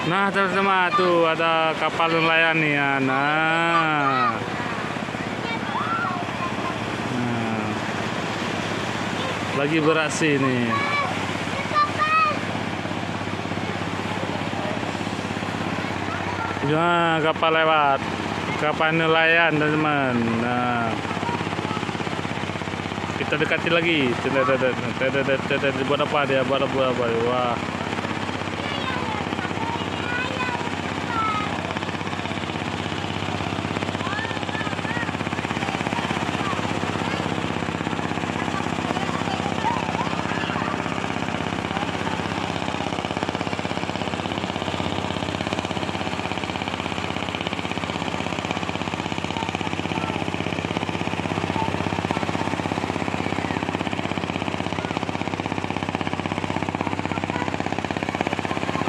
Nah, teman-teman, tuh ada kapal nelayan nih ya. Nah, lagi beraksi nih. Nah, kapal lewat. Kapal nelayan, teman-teman. Nah, kita dekati lagi. Buat apa dia? Buat apa? Wah.